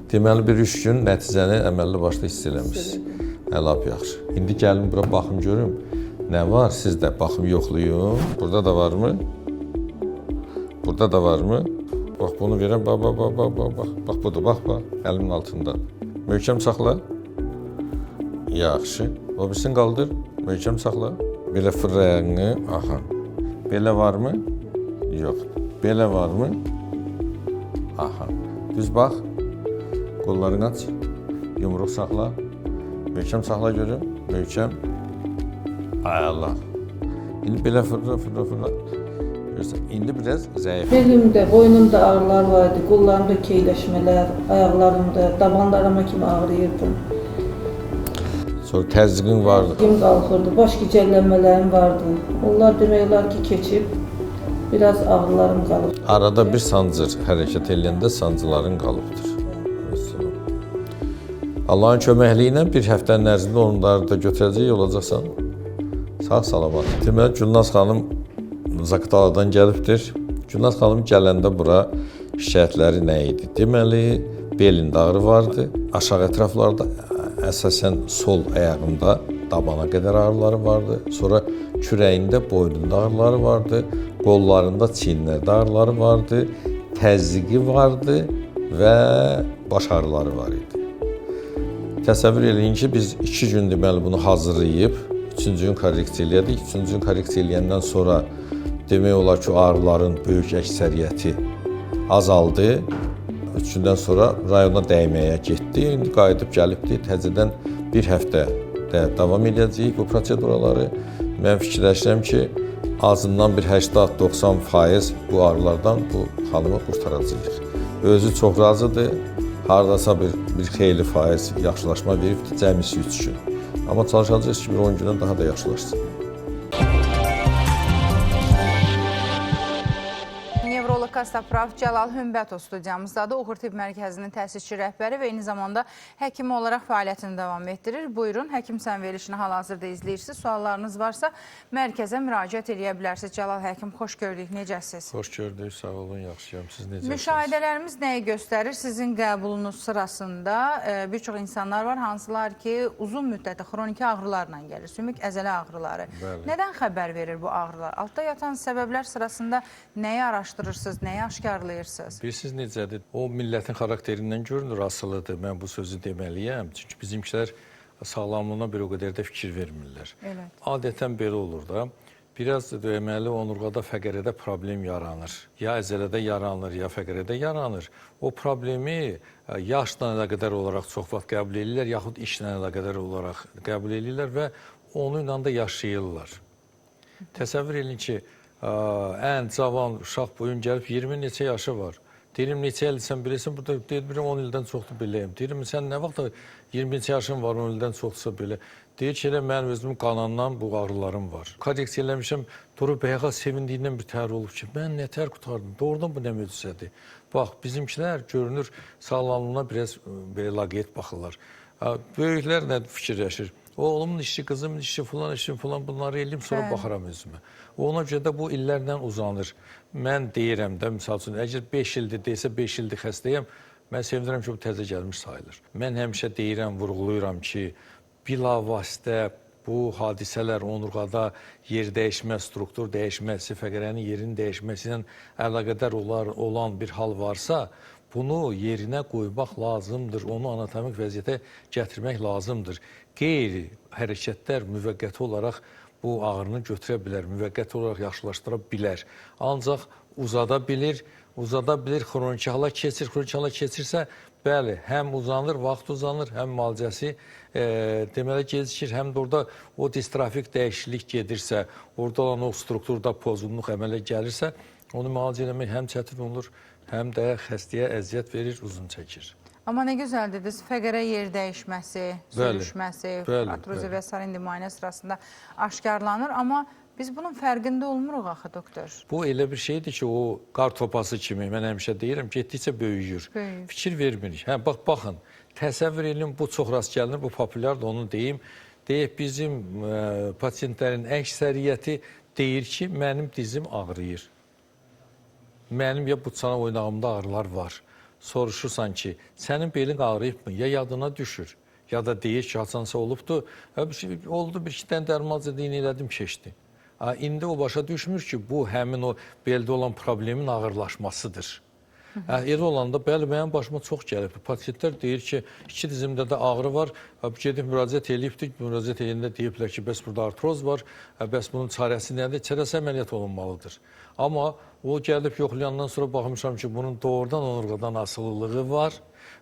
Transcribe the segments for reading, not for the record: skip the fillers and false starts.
Deməli, bir 3 gün nəticəni əməlli başlı hiss eləmişsiniz. Lap yaxşı. İndi gəlin bura baxım görüm. Nə var? Siz də baxım yoxlayın. Burada da varmı? Burada da varmı? Bax, bunu verəm. Bax. Bax, budur. Bax. Əlimin altında. Möhkəm saxla. Yaxşı. O birisini qaldır. Möhkəm saxla. Belə fırlayağını. Aha. Belə varmı? Yox. Belə varmı? Aha. Düz bax. Qollarını aç. Yumruq saxla. Möhkəm saxla görüm. Möhkəm. Ay Allah. İndi belə fırla. Görürsən, indi biraz zəif. Belimdə, boynumda ağrılar var idi, qollarımda keyləşmələr, ayaqlarımda, dabanlarıma kimi ağrıyırdım. Sonra təzyiqin vardı. Kim qalxırdı, baş gicəllənmələrim vardı. Onlar demək olar ki, keçib, biraz ağrılarım qalıb. Arada bir sancır, hərəkət eləyəndə sancıların qalıbdır. Allahın köməkliyi ilə bir həftənin ərzində onları da götürəcək olacaqsan. Sağ salamat. Deməli, Gülnaz xanım Zaqataladan gəlibdir. Gülnaz xanım gələndə bura şikayətləri nə idi? Deməli, belində ağrı vardı. Aşağı ətraflarda, əsasən sol ayağında dabana qədər ağrıları vardı. Sonra kürəyində, boynunda ağrıları vardı. Qollarında, çiyinlərdə ağrıları vardı. Təzyiqi vardı və baş ağrıları var idi. Təsəvvür eləyin ki, biz 2 gün deməli bunu hazırlayıb, 3-cü gün korreksiya elədik. 3-cü gün korreksiya eləyəndən sonra demək olar ki, ağrıların böyük əksəriyyəti azaldı. 3 gündən sonra rayona dəyməyə getdi. İndi qayıdıb gəlibdi. Təzədən bir həftə də davam edəcəyik bu proseduraları. Mən fikirləşirəm ki, azından bir 80-90% bu ağrılardan bu xanımı qurtaracağıq. Özü çox razıdır. Hardasa bir xeyli faiz yaxşılaşma veribdir, cəmisi 3 gün. Amma çalışacağız ki, bir 10 gündən daha da yaxşılaşsın. Nevrolog Kastapraf Cəlal Hümbətov studiyamızdadır. Uğur Tibb Mərkəzinin təsisçi rəhbəri və eyni zamanda həkim olaraq fəaliyyətini davam etdirir. Buyurun, həkim sən verilişini hal-hazırda izləyirsiniz. Suallarınız varsa mərkəzə müraciət edə bilərsiniz. Cəlal həkim, xoş gördük. Necəsiniz? Xoş gördük, sağ olun, yaxşıyam. Siz necəsiniz? Müşahidələrimiz nəyi göstərir? Sizin qəbulunuz sırasında bir çox insanlar var, hansılar ki, uzun müddətli xroniki ağrılarla gəlir, sümük əzələ ağrıları. Bəli. Nədən xəbər verir bu ağrılar? Altda yatan səbəblər sırasında nəyi araşdırırsınız, nəyi aşkarlayırsınız? Bilirsiniz necədir? O millətin xarakterindən görünür, asılıdır. Mən bu sözü deməliyəm. Çünki bizimkilər sağlamlığına bir o qədər də fikir vermirlər. Elə. Adətən belə olur da. Biraz deməli onurğada, fəqərədə problem yaranır. Ya əzələdə yaranır, ya fəqərədə yaranır. O problemi yaşla əlaqədar olaraq çox vaxt qəbul edirlər, yaxud işlə əlaqədar olaraq qəbul edirlər və onunla da yaşayırlar. Təsəvvür edin ki, ən cavan uşaq boyun gəlib 20 neçə yaşı var. Deyirəm, neçə ilsən bilirsən, burada deyirəm 10 ildən çoxdur beləyəm. Deyirəm, sən nə vaxt 20 neçə yaşın var, 10 ildən çoxdursa belə. Deyir ki, elə mənim özümün qanandan bu ağrılarım var. Korreksiya eləmişəm, durub bəyağa sevindiyindən bir təhər olub ki, mən nə təhər qutardım, doğrudan bu nə möcüzədir. Bax, bizimkilər görünür, sağlamlığına biraz belə laqeyd baxırlar. Böyüklər nə fikirləşir? Oğlumun işi, qızımın işi, filan bunları eləyim, sonra baxaram özümə. Ona görə də bu illərlə uzanır. Mən deyirəm də, misal üçün, əgər 5 ildir deysə, 5 ildir xəstəyəm, mən sevinirəm ki, bu təzə gəlmiş sayılır. Mən həmişə deyirəm, vurğuluyuram ki, bilavasitə bu hadisələr onurğada yer dəyişmə, struktur dəyişməsi, fəqərənin yerin dəyişməsi ilə əlaqədar olan bir hal varsa, bunu yerinə qoymaq lazımdır, onu anatomik vəziyyətə gətirmək lazımdır. Qeyri hərəkətlər müvəqqəti olaraq bu ağrını götürə bilər, müvəqqəti olaraq yaxşılaşdıra bilər. Ancaq uzada bilir, xroniki hala keçir, xroniki hala keçirsə, bəli, həm uzanır, vaxt uzanır, həm müalicəsi deməli gecikir, həm də orada o distrofik dəyişiklik gedirsə, orada olan o strukturda pozğunluq əmələ gəlirsə, onu müalicə eləmək həm çətin olur, həm də xəstəyə əziyyət verir, uzun çəkir. Amma nə gözəl dediniz, fəqərə yer dəyişməsi, sürüşməsi, artrozi və s. indi müayinə sırasında aşkarlanır, amma biz bunun fərqində olmuruq axı, doktor. Bu elə bir şeydir ki, o qar topası kimi, mən həmişə deyirəm, getdikcə böyüyür. Fikir vermirik. Bax, baxın, təsəvvür edin, bu çox rast gəlinir, bu populyardır, onu deyim. Deyək, bizim pasiyentlərin əksəriyyəti deyir ki, mənim dizim ağrıyır. Mənim ya butçana oynağımda ağrılar var. soruşursan ki, sənin belin ağrıyıbmı, ya yadına düşür, ya da deyir ki, haçansa olubdu, oldu bir iki dənə dərmanca deyin elədim, keçdi. İndi o başa düşmür ki, bu həmin o beldə olan problemin ağırlaşmasıdır. Elə olanda, bəli, mənim başıma çox gəlib. Pasientlər deyir ki, iki dizimdə də ağrı var, gedib müraciət eləyibdik, müraciət eləyəndə deyiblər ki, bəs burada artroz var, bəs bunun çarəsi nədir? Çarəsi əməliyyat olunmalıdır. Amma o gəlib yoxlayandan sonra baxmışam ki, bunun doğrudan onurğadan asılılığı var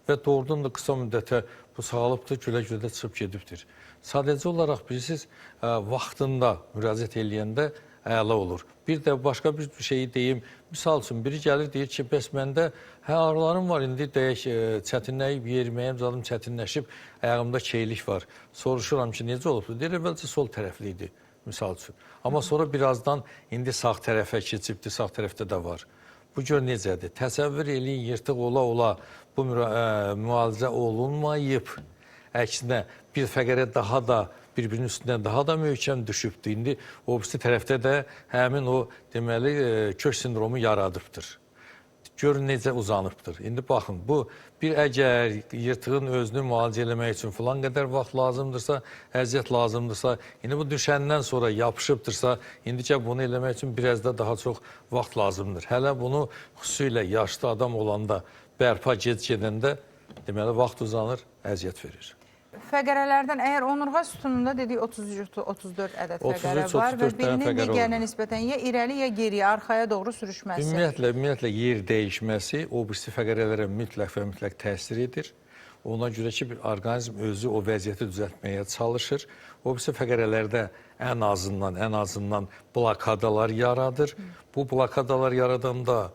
və doğrudan da qısa müddətə bu sağlıbdır, gülə-gülə çıxıb gedibdir. Sadəcə olaraq bilirsiniz, vaxtında müraciət eləyəndə əla olur. Bir də başqa bir şeyi deyim. Misal üçün, biri gəlir, deyir ki, bəs məndə ağrılarım var, indi deyək, çətinləyib, yeriməyim, zadım çətinləşib, ayağımda keylik var. Soruşuram ki, necə olubdur? Deyir, əvvəlcə sol tərəfli idi, misal üçün. Amma sonra birazdan indi sağ tərəfə keçibdir, sağ tərəfdə də var. Bu gör necədir? Təsəvvür eləyin, yırtıq ola-ola bu müalicə olunmayıb. Əksinə, bir fəqərə daha da bir-birinin üstündən daha da möhkəm düşübdür. İndi o birisi tərəfdə də həmin o deməli kök sindromu yaradıbdır. Görün necə uzanıbdır. İndi baxın, bu bir əgər yırtığın özünü müalicə eləmək üçün filan qədər vaxt lazımdırsa, əziyyət lazımdırsa, indi bu düşəndən sonra yapışıbdırsa, indicə bunu eləmək üçün biraz da daha çox vaxt lazımdır. Hələ bunu xüsusilə yaşlı adam olanda bərpa gedəndə deməli vaxt uzanır, əziyyət verir. Fəqərələrdən əgər onurğa sütununda dedik 34 ədəd fəqərə var və birinin digərinə nisbətən ya irəli, ya geriyə, arxaya doğru sürüşməsi. Ümumiyyətlə yer dəyişməsi o birisi fəqərələrə mütləq və mütləq təsir edir. Ona görə ki, bir orqanizm özü o vəziyyəti düzəltməyə çalışır. O birisi fəqərələrdə ən azından blokadalar yaradır. Bu blokadalar yaradanda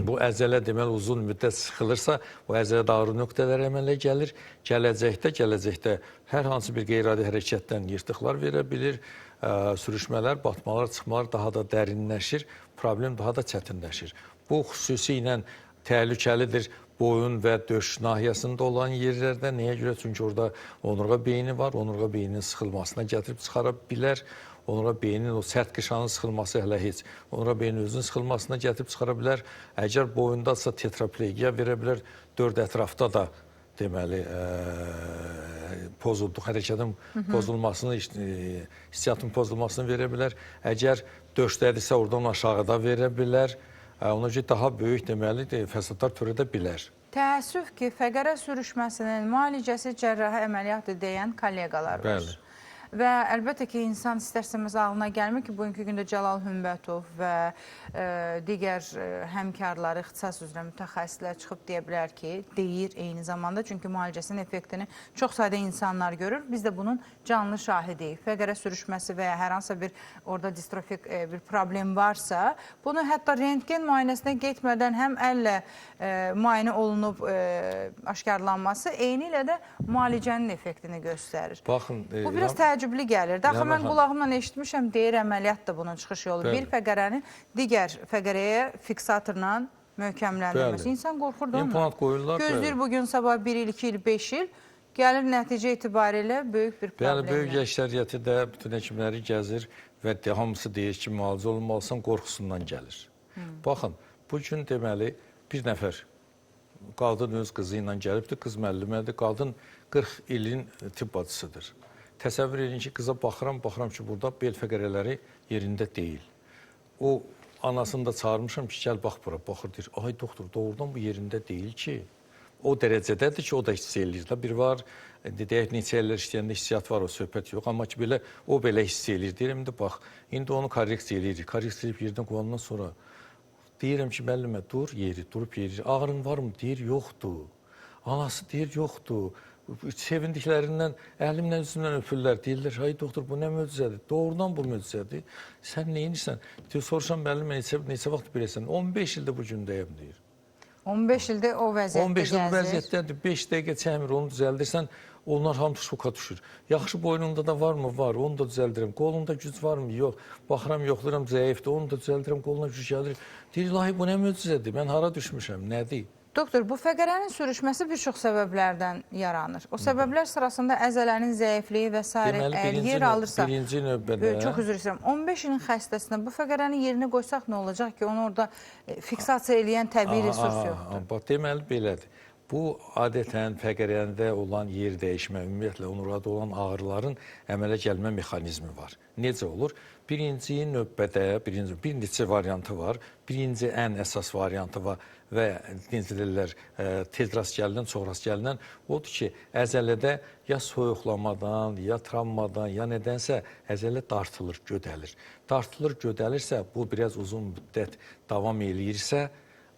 bu əzələ deməli uzun müddət sıxılırsa, o əzələdə ağrı nöqtələri əmələ gəlir. Gələcəkdə hər hansı bir qeyri-adi hərəkətdən yırtıqlar verə bilir, sürüşmələr, batmalar, çıxmalar daha da dərinləşir, problem daha da çətinləşir. Bu xüsusilə təhlükəlidir boyun və döş nahiyəsində olan yerlərdə. Nəyə görə? Çünki orada onurğa beyni var, onurğa beyninin sıxılmasına gətirib çıxara bilər. Onurğa beynin o sərt qışanın sıxılması hələ heç. Onurğa beynin özünün sıxılmasına gətirib çıxara bilər. Əgər boyundadsa tetraplegiya verə bilər. Dörd ətrafda da deməli pozulduq, hərəkətin pozulmasını, hissiyatın pozulmasını verə bilər. Əgər döşdədirsə oradan aşağıda verə bilər. Ona görə daha böyük deməli fəsadlar törədə bilər. Təəssüf ki, fəqərə sürüşməsinin müalicəsi cərrahi əməliyyatdır deyən kolleqalar var. Bəli. Və əlbəttə ki, insan istərsəmiz ağlına gəlmir ki, bugünkü gündə Cəlal Hümbətov və digər həmkarları, ixtisas üzrə mütəxəssislər çıxıb deyə bilər ki, deyir eyni zamanda, çünki müalicəsinin effektini çox sayda insanlar görür. Biz də bunun canlı şahidiyik. Fəqərə sürüşməsi və ya hər hansısa bir orada distrofik bir problem varsa, bunu hətta rentgen müayinəsinə getmədən həm əllə müayinə olunub aşkarlanması, eyni ilə də müalicənin effektini göstərir. Baxın, bu biraz təəccüblü gəlir. Daxı mən qulağımla eşitmişəm, deyir əməliyyat da bunun çıxış yolu. Bir fəqərənin digər fəqərəyə fiksatorla möhkəmləndirməsi. İnsan qorxur da İmplant qoyurlar. Gözləyir bugün sabah 1 il, 2 il, 5 il. Gəlir nəticə itibarilə böyük bir problem. Böyük əksəriyyəti də bütün həkimləri gəzir və hamısı deyir ki, müalicə olunmalısan, qorxusundan gəlir. Baxın, bugün deməli bir nəfər qadın öz qızı ilə gəlibdir, qız müəllimədir, qadın 40 ilin tibb bacısıdır. Təsəvvür edin ki, qıza baxıram ki, burada bel fəqərələri yerində deyil. O anasını da çağırmışam ki, gəl bax bura, baxır deyir, ay doktor, doğrudan bu yerində deyil ki. O dərəcədədir ki, o da hiss eləyir. Bir var, deyək, neçə illər işləyəndə hissiyyat var, o söhbət yox. Amma ki, o belə hiss eləyir. Deyirəm, bax, indi onu korreksiya eləyirik. Korreksiya eləyib yerdən qoyandan sonra deyirəm ki, müəllimə, dur yeri, durub yeri. Ağrın varmı? Deyir, yoxdur. Anası deyir, yoxdur. Sevindiklərindən, əlimlə, üzümlə öpürlər. Deyirlər, ay doktor, bu nə möcüzədir? Doğrudan bu möcüzədir. Sən neyinirsən? Soruşam, müəllimə, neçə vaxt bilirsən? 15 ildə bu gündəyəm, deyir. 15 ildə o vəziyyətdə 15 ildə vəziyyətdədir. 5 dəqiqə çəmir, onu düzəldirsən, onlar hamısı şoka düşür. Yaxşı boynunda da varmı? Var, onu da düzəldirəm. Qolunda güc varmı? Yox. Baxıram, yoxlayıram, zəifdir, onu da düzəldirəm, qoluna güc gəlir. Deyir, ilahi, bu nə möcüzədir? Mən hara düşmüşəm? Nədir? Doktor, bu fəqərənin sürüşməsi bir çox səbəblərdən yaranır. O səbəblər sırasında əzələnin zəifliyi və s. əgər yer alırsa, birinci növbədə çox üzr istəyirəm, 15 ilin xəstəsinə bu fəqərəni yerinə qoysaq nə olacaq ki, onu orada fiksasiya eləyən təbii resurs yoxdur? Deməli belədir. Bu, adətən fəqərəndə olan yer dəyişmə, ümumiyyətlə onurğada olan ağrıların əmələ gəlmə mexanizmi var. Necə olur? Birinci növbədə, bir neçə variantı var. Birinci ən əsas variantı var və necə deyirlər, tez rast gəlinən, çox rast gəlinən odur ki, əzələdə ya soyuqlamadan, ya travmadan, ya nədənsə əzələ dartılır, gödəlir. Dartılır, gödəlirsə, bu biraz uzun müddət davam eləyirsə,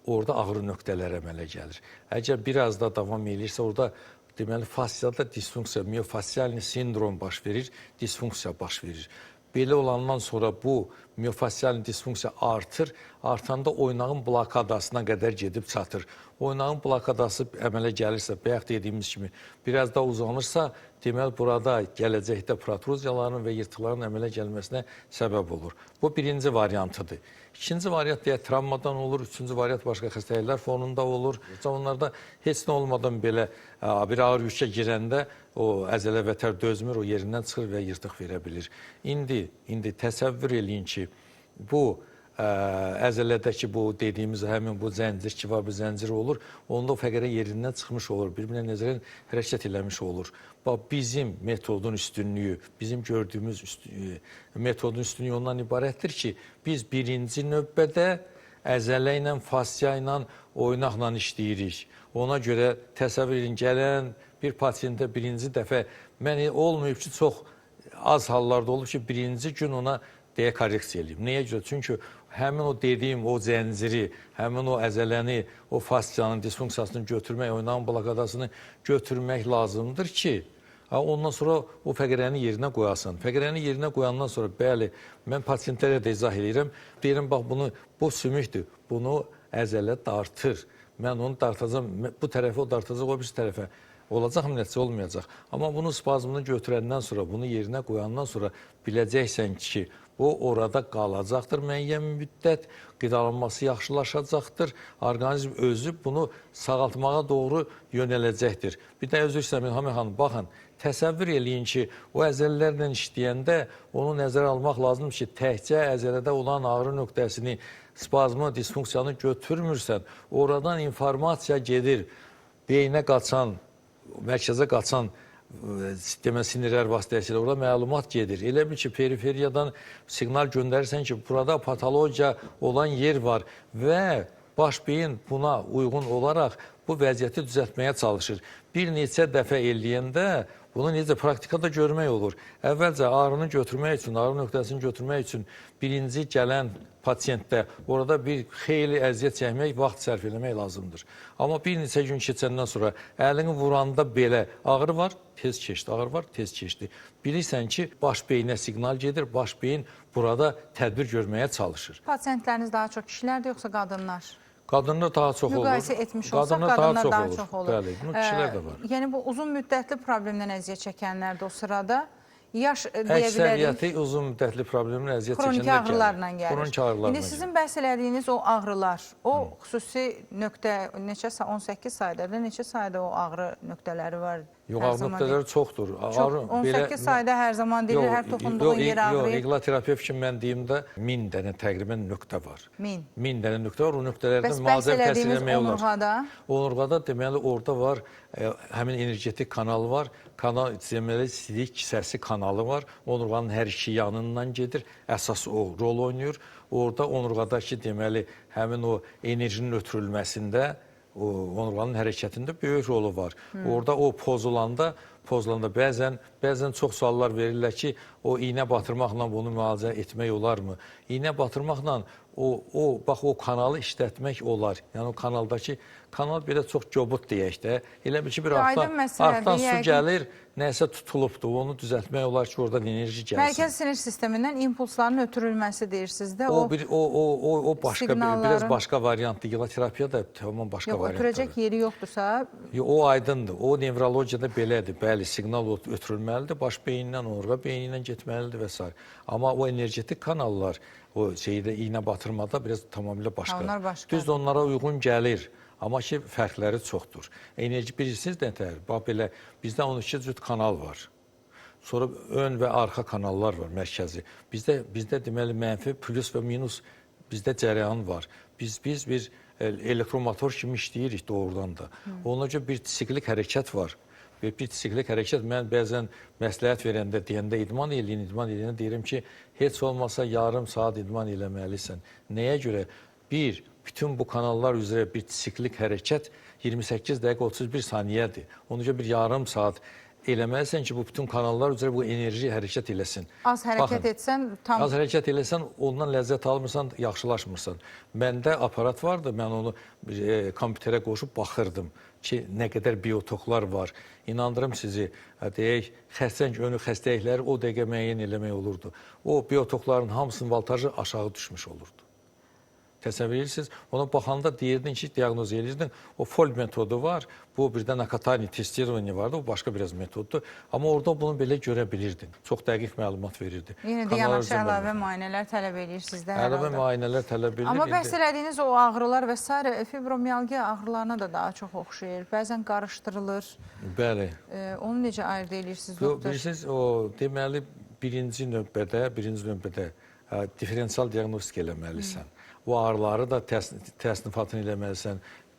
orada ağrı nöqtələri əmələ gəlir. Əgər biraz da davam eləyirsə, orada deməli fasiyada disfunksiya, miofasiyalni sindrom baş verir, disfunksiya baş verir. Belə olandan sonra bu miofasiyalni disfunksiya artır, artanda oynağın blokadasına qədər gedib çatır. Oynağın blokadası əmələ gəlirsə, bayaq dediyimiz kimi biraz da uzanırsa, deməli burada gələcəkdə protruziyaların və yırtıqların əmələ gəlməsinə səbəb olur. Bu birinci variantıdır. İkinci variant deyə travmadan olur, üçüncü variant başqa xəstəliklər fonunda olur. Onlarda heç nə olmadan belə bir ağır yükə girəndə o əzələ vətər dözmür, o yerindən çıxır və yırtıq verə bilir. İndi təsəvvür eləyin ki, bu əzələdəki bu dediyimiz həmin bu zəncir, kivabı zəncir olur, onda o fəqərə yerindən çıxmış olur, bir-birinə nəzərən hərəkət eləmiş olur. Bizim metodun üstünlüyü, bizim gördüyümüz metodun üstünlüyü ondan ibarətdir ki, biz birinci növbədə əzələ ilə, fasiya ilə, oynaqla işləyirik. Ona görə təsəvvür edin, gələn bir pasiyentə birinci dəfə, olmayıb ki, çox az hallarda olub ki, birinci gün ona deyə korreksiya eləyim. Nəyə görə? Çünki həmin o dediyim, o zənciri, həmin o əzələni, o fasiyanın disfunksiyasını götürmək, oynağın blokadasını götürmək lazımdır ki, ondan sonra o fəqərəni yerinə qoyasan. Fəqərəni yerinə qoyandan sonra, bəli, mən pasiyentlərə də izah edirəm, deyirəm, bax, bu sümükdür, bunu əzələ dartır. Mən onu dartacam, bu tərəfə o dartacaq, o birisi tərəfə. Olacaq mı, nəticə olmayacaq. Amma bunun spazmını götürəndən sonra, bunu yerinə qoyandan sonra biləcəksən ki, o orada qalacaqdır müəyyən müddət, qidalanması yaxşılaşacaqdır, orqanizm özü bunu sağaltmağa doğru yönələcəkdir. Bir də özür istəməyin, Hamid xanım, baxın, təsəvvür eləyin ki, o əzələlərlə işləyəndə onu nəzərə almaq lazımdır ki, təkcə əzələdə olan ağrı nöqtəsini, spazmı, disfunksiyanı götürmürsən, oradan informasiya gedir, beyinə qaçan, mərkəzə qaçan sinirlər vasitəsilə orada məlumat gedir. Elə bil ki, periferiyadan siqnal göndərirsən ki, burada patologiya olan yer var və baş beyin buna uyğun olaraq bu vəziyyəti düzəltməyə çalışır. Bir neçə dəfə eləyəndə bunu necə praktikada görmək olur. Əvvəlcə ağrını götürmək üçün, ağrı nöqtəsini götürmək üçün birinci gələn pasiyentdə orada bir xeyli əziyyət çəkmək, vaxt sərf eləmək lazımdır. Amma bir neçə gün keçəndən sonra əlini vuranda belə ağrı var, tez keçdi, ağrı var, tez keçdi. Bilirsən ki, baş beyinə siqnal gedir, baş beyin burada tədbir görməyə çalışır. Pasiyentləriniz daha çox kişilərdir, yoxsa qadınlar? Qadınlar daha çox olur. Müqayisə etmiş olsaq, qadınlar daha çox olur. Bəli, bunu kişilər də var. Yəni, bu uzun müddətli problemdən əziyyət çəkənlər də o sırada yaş deyə bilərik. Əksəriyyəti uzun müddətli problemin əziyyət çəkəndə kronik ağrılarla gəlir. Kronik ağrılarla İndi sizin bəhs elədiyiniz o ağrılar, o xüsusi nöqtə, 18 sayda, neçə sayda o ağrı nöqtələri var? Yox, ağrı nöqtələri çoxdur. 18 sayda hər zaman deyilir, hər toxunduğun yer ağrıyır. Yox, iqla terapiya üçün mən deyimdə 1000 dənə təqribən nöqtə var. 1000 dənə nöqtə var, o nöqtələrdən malzəm təsir eləmək olar. Onurğada? Onurğada deməli orada var, həmin energetik kanal var, kanal deməli sidik kisəsi kanalı var, onurğanın hər iki yanından gedir, əsas o rol oynayır. Orada onurğadakı deməli həmin o enerjinin ötürülməsində, onurğanın hərəkətində böyük rolu var. Orada o pozulanda bəzən çox suallar verirlər ki, o iynə batırmaqla bunu müalicə etmək olarmı? İynə batırmaqla bax o kanalı işlətmək olar. Yəni o kanal belə çox cobud deyək də. Elə bil ki, bir arxdan su gəlir, nəsə tutulubdur, onu düzəltmək olar ki, oradan enerji gəlsin. Mərkəz sinir sistemindən impulsların ötürülməsi deyirsiniz də. O başqa, biraz başqa variantdır. İqla terapiya da tamam başqa variantdır. Yox, ötürəcək yeri yoxdursa? O aydındır. O nevrologiyada belədir. Bəli, siqnal ötürülməlidir, baş beyindən, onurğa beynindən getməlidir və s. Amma o energetik kanallar, o iynə batırmada biraz tamamilə başqadır. Onlar başqa. Düz onlara uyğun gəlir. Amma ki, fərqləri çoxdur. Enerji bilirsiniz nətər? Bax belə, bizdə 12 cüt kanal var. Sonra ön və arxa kanallar var, mərkəzi. Bizdə deməli, mənfi, plus və minus bizdə cərəyan var. Biz bir elektromotor kimi işləyirik doğrudan da. Ona görə bir siklik hərəkət var. Bir siklik hərəkət, mən bəzən məsləhət deyəndə idman eləyəndə deyirəm ki, heç olmasa yarım saat idman eləməlisən. Nəyə görə? Bütün bu kanallar üzrə bir siklik hərəkət 28 dəqiqə 31 saniyədir. Ona görə bir yarım saat eləməlisən ki, bu bütün kanallar üzrə bu enerji hərəkət eləsin. Az hərəkət etsən, tam... Az hərəkət eləsən, ondan ləzzət almırsan, yaxşılaşmırsan. Məndə aparat vardı, mən onu kompüterə qoşub baxırdım ki, nə qədər biotoklar var. İnandırım sizi, deyək, xərçəng önü xəstəlikləri o dəqiqə müəyyən eləmək olurdu. O biotokların hamısının voltajı aşağı düşmüş olurdu. Təsəvvür edirsiniz, ona baxanda deyirdin ki, diaqnoz edirdin, o FOL metodu var, bu birdən akatani testironi vardı, o başqa biraz metoddur. Amma orada bunu belə görə bilirdin, çox dəqiq məlumat verirdi. Yenə də yanaşı əlavə müayinələr tələb edir sizdə hər halda. Əlavə müayinələr tələb edir. Amma bəhs elədiyiniz o ağrılar və s. fibromiyalgiya ağrılarına da daha çox oxşayır. Bəzən qarışdırılır. Bəli. Onu necə ayırd edirsiniz, doktor? Bilirsiniz, o deməli birinci növbədə diferensial diaqnostik eləməlisən. Bu ağrıları da təsnifatını eləməlisən.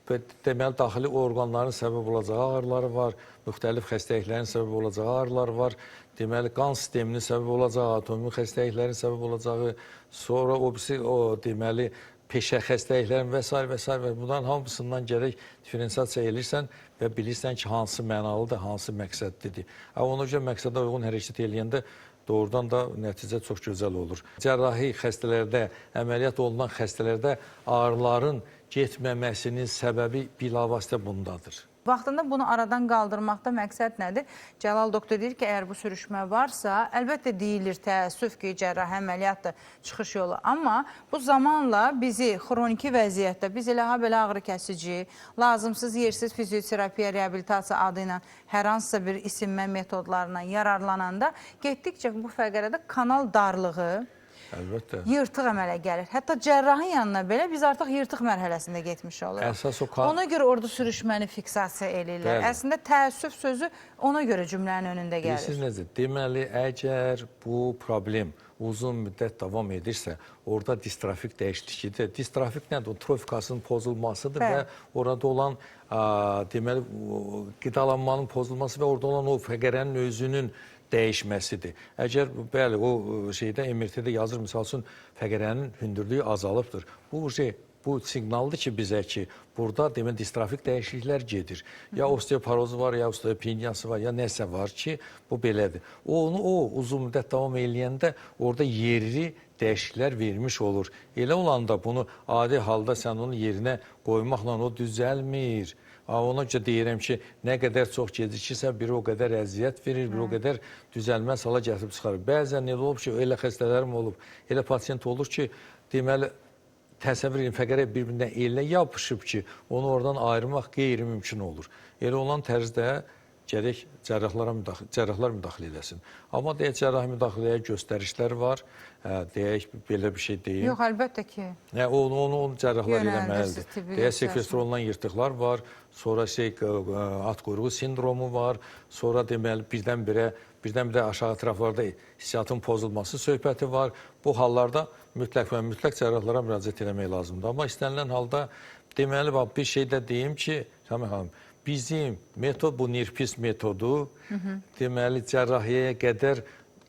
Deməli, daxili orqanların səbəb olacağı ağrıları var, müxtəlif xəstəliklərin səbəb olacağı ağrılar var. Deməli, qan sisteminin səbəb olacağı, atomin xəstəliklərin səbəb olacağı, sonra deməli, peşə xəstəliklərin və s. Bunların hamısından gərək diferensiasiya edirsən və bilirsən ki, hansı mənalıdır, hansı məqsədlidir. Ona görə məqsədə uyğun hərəkət eləyəndə doğrudan da nəticə çox gözəl olur. Cərrahi xəstələrdə, əməliyyat olunan xəstələrdə ağrıların getməməsinin səbəbi bilavasitə bundadır. Vaxtında bunu aradan qaldırmaqda məqsəd nədir? Cəlal doktor deyir ki, əgər bu sürüşmə varsa, əlbəttə deyilir, təəssüf ki, cərrahi əməliyyatdır, çıxış yolu. Amma bu zamanla bizi xroniki vəziyyətdə, biz elə belə ağrı kəsici, lazımsız yersiz fizioterapiya, reabilitasiya adı ilə hər hansısa bir isinmə metodlarından yararlananda getdikcə bu fəqərədə kanal darlığı, əlbəttə, yırtıq əmələ gəlir. Hətta cərrahın yanına belə biz artıq yırtıq mərhələsində getmiş oluruq. Ona görə orada sürüşməni fiksasiya eləyirlər. Əslində təəssüf sözü ona görə cümlənin önündə gəlir. Bilirsiniz necə? Deməli, əgər bu problem uzun müddət davam edirsə, orada distrofik dəyişiklikdir. Distrofik nədir? O trofikasının pozulmasıdır və orada olan deməli, qidalanmanın pozulması və orada olan o fəqərənin özünün dəyişməsidir. Əgər, bəli, o şeydə, MRT-də yazır, misal üçün, fəqərənin hündürlüyü azalıbdır. Bu siqnaldır ki, bizə ki, burada demək, distrofik dəyişikliklər gedir. Ya osteoporozu var, ya osteopeniyası var, ya nəsə var ki, bu belədir. O uzun müddət davam eləyəndə orada yeri dəyişikliklər vermiş olur. Elə olanda bunu adi halda sən onun yerinə qoymaqla o düzəlmir. Ona görə deyirəm ki, nə qədər çox gecikirsə, biri o qədər əziyyət verir, biri o qədər düzəlməz hala gətirib çıxarır. Bəzən elə olub ki, elə xəstələrim olub, elə pasiyent olur ki, deməli, təsəvvür edin, fəqərə bir-birindən elə yapışıb ki, onu oradan ayırmaq qeyri-mümkün olur. Elə olan tərzdə gərək cərrahlar müdaxilə eləsin. Amma deyək, cərrahi müdaxiləyə göstərişlər var, deyək, belə bir şey deyim. Yox, əlbəttə ki. Onu cərrahlar eləməlidir. Deyək, sekvestr olunan yırtıqlar var, sonra at quyruğu sindromu var, sonra deməli, birdən-birə aşağı tərəflərdə hissiyatın pozulması söhbəti var. Bu hallarda mütləq cərrahlara müraciət eləmək lazımdır. Amma istənilən halda, deməli, bir şey də deyim ki, Səmih xanım, bizim metod, bu NIRPIS metodu, deməli, cərrahiyyəyə qədər,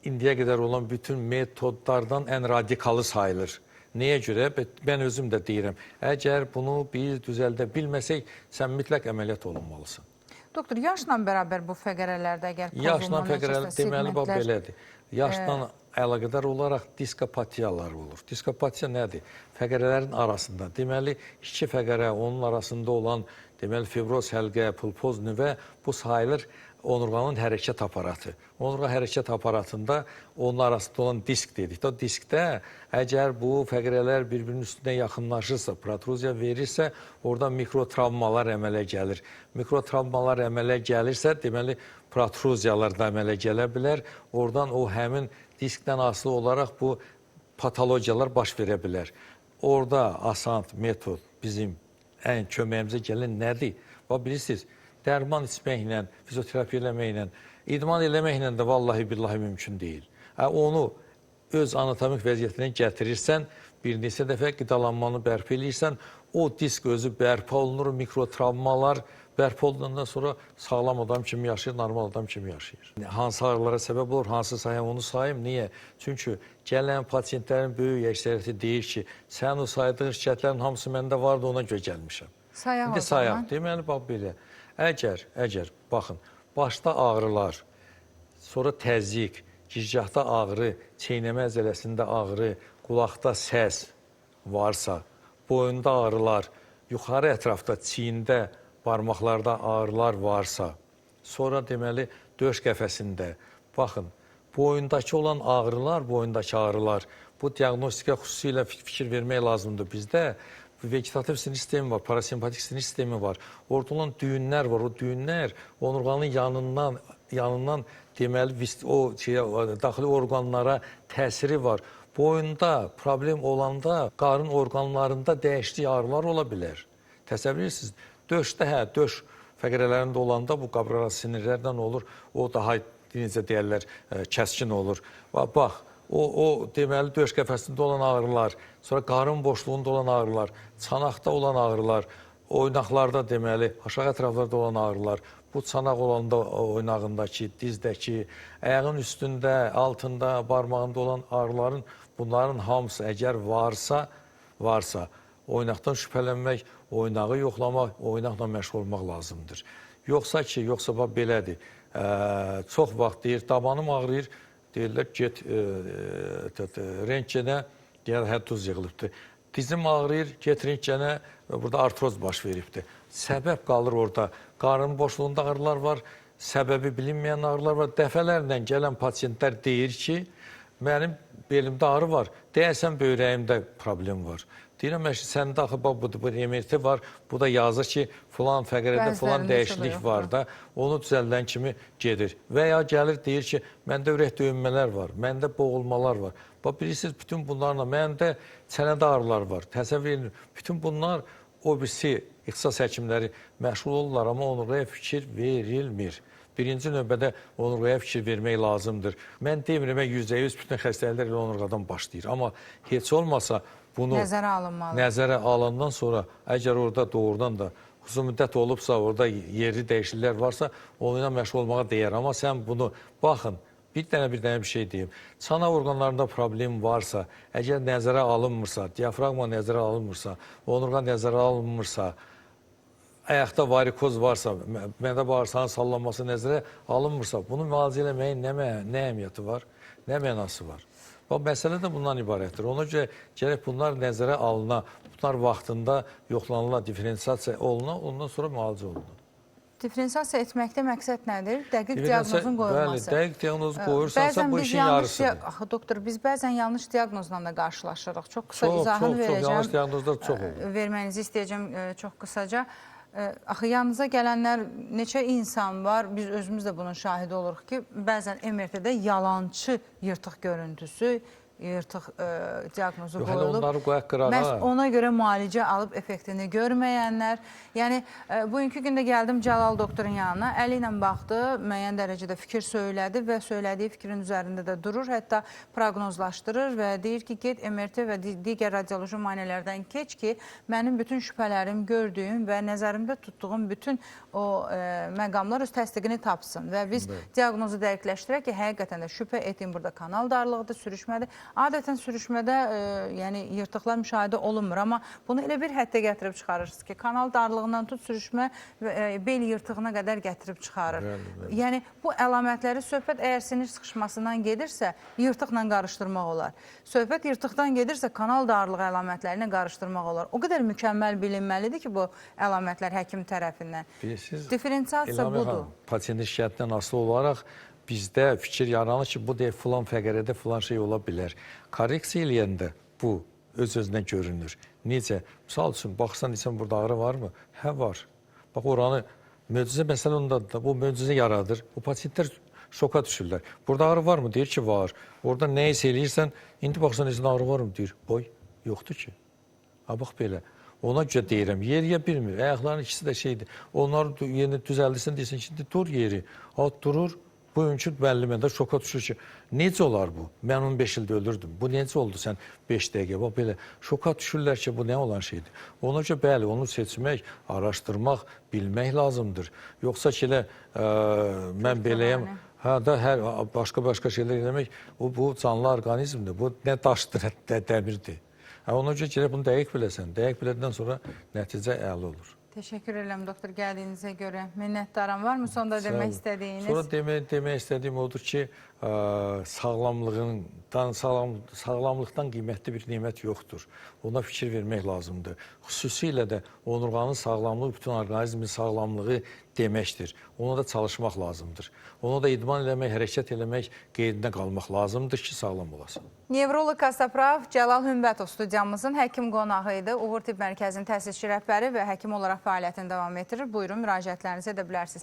indiyə qədər olan bütün metodlardan ən radikalı sayılır. Nəyə görə? Mən özüm də deyirəm, əgər bunu biz düzəldə bilməsək, sən mütləq əməliyyat olunmalısan. Doktor, yaşla bərabər bu fəqərələrdə əgər yaşla fəqərələr, deməli, belədir. Yaşla əlaqədar olaraq diskopatiyalar olur. Diskopatiya nədir? Fəqərələrin arasında. Deməli, iki fəqərə, onun arasında olan deməli, fibroz həlqə, pulpoz nüvə bu sayılır onurğanın hərəkət aparatı. Onurğa hərəkət aparatında onun arasında olan disk dedik. O diskdə əgər bu fəqərələr bir-birinin üstünə yaxınlaşırsa, protruziya verirsə, orada mikrotravmalar əmələ gəlir. Mikrotravmalar əmələ gəlirsə, deməli, protruziyalar da əmələ gələ bilər. Oradan o həmin diskdən asılı olaraq bu patologiyalar baş verə bilər. Orada asan metod bizim ən köməyimizə gələn nədir? Və bilirsiniz, dərman içməklə, fizioterapiya eləməklə, idman eləməklə də vallahi billahi mümkün deyil. Onu öz anatomik vəziyyətinə gətirirsən, bir neçə dəfə qidalanmanı bərpa eləyirsən, o disk özü bərpa olunur, mikrotravmalar bərpa olundan sonra sağlam adam kimi yaşayır, normal adam kimi yaşayır. Hansı ağrılara səbəb olur, hansı sayım, onu sayım. Niyə? Çünki gələn pasientlərin böyük əksəriyyəti deyir ki, sən o saydığın şikayətlərin hamısı məndə vardı, ona görə gəlmişəm. Sayaq İndi o zaman. sayaq. Deməli, bax belə. Əgər, baxın, başda ağrılar, sonra təzyiq, gicgahda ağrı, çeynəmə əzələsində ağrı, qulaqda səs varsa, boyunda ağrılar, yuxarı ətrafda, çiyində, barmaqlarda ağrılar varsa, sonra deməli döş qəfəsində, baxın, boyundakı olan ağrılar, boyundakı ağrılar, bu diaqnostika xüsusilə fikir vermək lazımdır. Bizdə vegetativ sinir sistemi var, parasimpatik sinir sistemi var. Orada olan düyünlər var, o düyünlər onurğanın yanından deməli o daxili orqanlara təsiri var. Boyunda problem olanda qarın orqanlarında dəyişiklik ağrılar ola bilər. Təsəvvür edirsiniz, döşdə, döş fəqrələrində olanda bu qabrarası sinirlərdən olur, o daha necə deyərlər, kəskin olur. Bax, o deməli döş qəfəsində olan ağrılar, sonra qarın boşluğunda olan ağrılar, çanaqda olan ağrılar, oynaqlarda deməli, aşağı ətraflarda olan ağrılar, bu çanaq olanda oynağındakı, dizdəki, ayağın üstündə, altında, barmağında olan ağrıların bunların hamısı əgər varsa, oynaqdan şübhələnmək, oynağı yoxlamaq, oynaqla məşğul olmaq lazımdır. Yoxsa bax belədir, çox vaxt deyir, dabanım ağrıyır, deyirlər, get rentgenə, deyir, tuz yığılıbdır. Dizim ağrıyır, get rentgenə, burada artroz baş veribdir. Səbəb qalır orada, qarın boşluğunda ağrılar var, səbəbi bilinməyən ağrılar var. Dəfələrlə gələn pasiyentlər deyir ki, mənim belimdə ağrı var, deyərsən böyrəyimdə problem var. Deyirəm, səndə axı, bu MRT var, bu da yazır ki, filan fəqrədə filan dəyişiklik var da, onu düzəldən kimi gedir. Və ya gəlir, deyir ki, məndə ürək döyünmələr var, məndə boğulmalar var. Bax, bilirsiniz, bütün bunlarla, məndə çənədə ağrılar var. Təsəvvür edin, bütün bunlar o birisi ixtisas həkimləri məşğul olurlar, amma onurğaya fikir verilmir. Birinci növbədə onurğaya fikir vermək lazımdır. Mən demirəm, %100 bütün xəstəliklər ilə onurğadan başlayır. Amma heç olmasa bunu nəzərə alından sonra, əgər orada doğrudan da uzun müddət olubsa, orada yerli dəyişikliklər varsa, onunla məşğul olmağa dəyər. Amma sən bunu, baxın, bir dənə bir şey deyim. Çanaq orqanlarında problem varsa, əgər nəzərə alınmırsa, diafraqma nəzərə alınmırsa, onurğa nəzərə alınmırsa, ayaqda varikoz varsa, mədə bağırsağın sallanması nəzərə alınmırsa, bunu müalicə eləməyin nə əhəmiyyəti var, nə mənası var? Bax, məsələ də bundan ibarətdir. Ona görə gərək bunlar nəzərə alına, bunlar vaxtında yoxlanıla, diferensiasiya oluna, ondan sonra müalicə olunur. Diferensiasiya etməkdə məqsəd nədir? Dəqiq diaqnozun qoyulması. Bəli, dəqiq diaqnozu qoyursansa bu işin yarısıdır. Doktor, biz bəzən yanlış diaqnozla da qarşılaşırıq. Çox qısa izahını verəcəm. Çox yanlış diaqnozlar çox olur. Verməyinizi istəyəcəm çox qısaca. Axı, yanınıza gələnlər neçə insan var, biz özümüz də bunun şahidi oluruq ki, bəzən MRT-də yalançı yırtıq görüntüsü, yırtıq diaqnozu qoyulub. Məhz ona görə müalicə alıb effektini görməyənlər. Yəni, bugünkü gündə gəldim Cəlal doktorun yanına, əli ilə baxdı, müəyyən dərəcədə fikir söylədi və söylədiyi fikrin üzərində də durur, hətta proqnozlaşdırır və deyir ki, get MRT və digər radioloji müayinələrdən keç ki, mənim bütün şübhələrim, gördüyüm və nəzərimdə tutduğum bütün o məqamlar öz təsdiqini tapsın və biz diaqnozu dəqiqləşdirək ki, həqiqətən də şübhə etdiyim burada kanal darlığıdır, sürüşmədir. Adətən sürüşmədə yırtıqlar müşahidə olunmur, amma bunu elə bir həddə gətirib çıxarırsınız ki, kanal darlığından tut sürüşmə bel yırtığına qədər gətirib çıxarır. Yəni, bu əlamətləri söhbət əgər sinir sıxışmasından gedirsə, yırtıqla qarışdırmaq olar. Söhbət yırtıqdan gedirsə, kanal darlığı əlamətlərini qarışdırmaq olar. O qədər mükəmməl bilinməlidir ki, bu əlamətlər həkim tərəfindən. Diferensiasiya budur. Pasiyentin şikayətindən asılı olaraq bizdə fikir yaranır ki, bu deyək, filan fəqərədə filan şey ola bilər. Korreksiya eləyəndə bu öz-özünə görünür. Necə? Misal üçün, baxsan, deyəsən, burada ağrı varmı? Hə, var. Bax, oranı, möcüzə məsələ ondadır da, bu möcüzə yaradır. O pasiyentlər şoka düşürlər. Burada ağrı varmı? Deyir ki, var. Orada nə isə eləyirsən, indi baxsan, necə ağrı varmı? Deyir, boy, yoxdur ki. Ha, bax, belə. Ona görə deyirəm, yeriyə bilmir. Ayaqların ikisi də şeydir. Onları yeni düzəldirsin, deyirsin ki, dur yeri. O durur. Bu mümkün müəllimə şoka düşür ki, necə olar bu? Mən onu 5 ildə öldürdüm. Bu necə oldu sən 5 dəqiqə? Bax belə şoka düşürlər ki, bu nə olan şeydir? Ona görə bəli, onu seçmək, araşdırmaq, bilmək lazımdır. Yoxsa ki, elə mən beləyəm, hə da hər başqa şeylər eləmək, bu canlı orqanizmdir. Bu nə daşdır, nə dəmirdir. Ona görə gərək bunu dəqiq biləsən. Dəqiq biləndən sonra nəticə əla olur. Təşəkkür edirəm doktor gəldiyinizə görə. Minnətdaram. Varmı sonda demək istədiyiniz? Sonra demək istədiyim odur ki, sağlamlıqdan qiymətli bir nimət yoxdur. Ona fikir vermək lazımdır. Xüsusilə də onurğanın sağlamlığı, bütün orqanizmin sağlamlığı deməkdir. Ona da çalışmaq lazımdır. Ona da idman eləmək, hərəkət eləmək, qeydində qalmaq lazımdır ki, sağlam olasın. Nevroloq Kastaprav Cəlal Hümbətov studiyamızın həkim qonağı idi. Uğur Tibb Mərkəzinin təsisçi rəhbəri və həkim olaraq fəaliyyətini davam etdirir. Buyurun, müraciətlərinizi edə bilərsiniz.